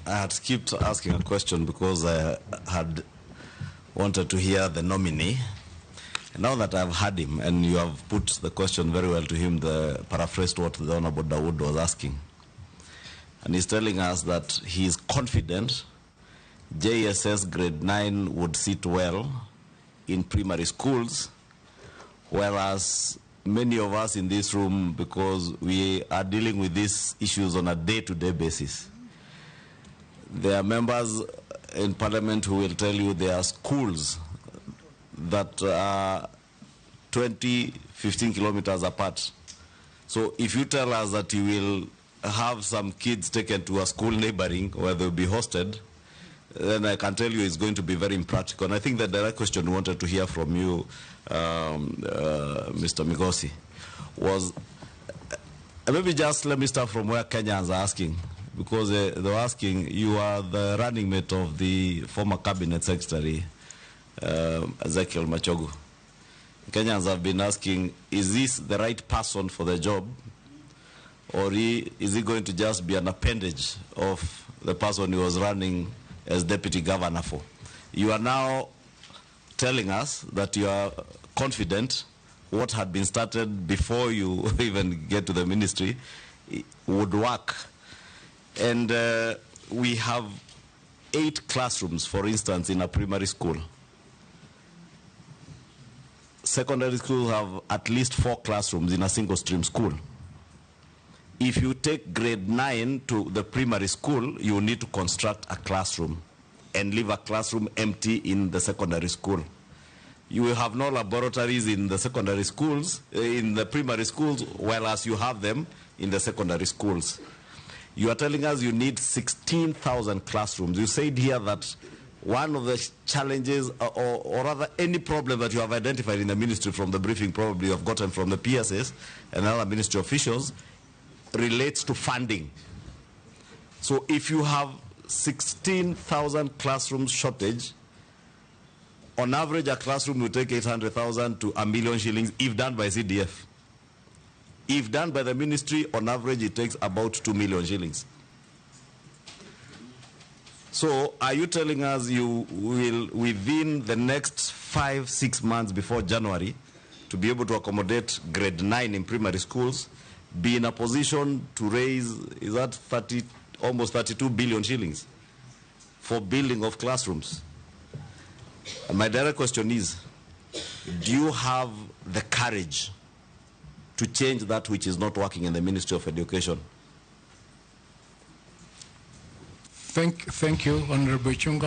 I had skipped asking a question because I had wanted to hear the nominee. And now that I've had him, and you have put the question very well to him, paraphrased what the Honorable Dawood was asking. And he's telling us that he is confident JSS grade 9 would sit well in primary schools, whereas many of us in this room, because we are dealing with these issues on a day-to-day basis, there are members in Parliament who will tell you there are schools that are 20, 15 kilometers apart. So if you tell us that you will have some kids taken to a school neighboring where they'll be hosted, then I can tell you it's going to be very impractical. And I think the direct question we wanted to hear from you, Mr. Migosi, was, maybe just let me start from where Kenyans are asking, because they were asking, you are the running mate of the former cabinet secretary, Ezekiel Machogu. Kenyans have been asking, is this the right person for the job, or is he going to just be an appendage of the person he was running as deputy governor for? You are now telling us that you are confident what had been started before you even get to the ministry would work. And we have 8 classrooms, for instance, in a primary school. Secondary schools have at least 4 classrooms in a single stream school. If you take grade 9 to the primary school, you need to construct a classroom and leave a classroom empty in the secondary school. You will have no laboratories in the secondary schools, in the primary schools, whereas you have them in the secondary schools. You are telling us you need 16,000 classrooms. You said here that one of the challenges, or rather any problem that you have identified in the ministry from the briefing probably you have gotten from the PSS and other ministry officials, relates to funding. So if you have 16,000 classrooms shortage, on average a classroom will take 800,000 to a million shillings if done by CDF. If done by the ministry, on average it takes about 2 million shillings. So are you telling us you will, within the next 5-6 months before January, to be able to accommodate grade 9 in primary schools, be in a position to raise, is that almost 32 billion shillings for building of classrooms? And my direct question is, do you have the courage to change that which is not working in the Ministry of Education? Thank you, Honorable Ichung'wah.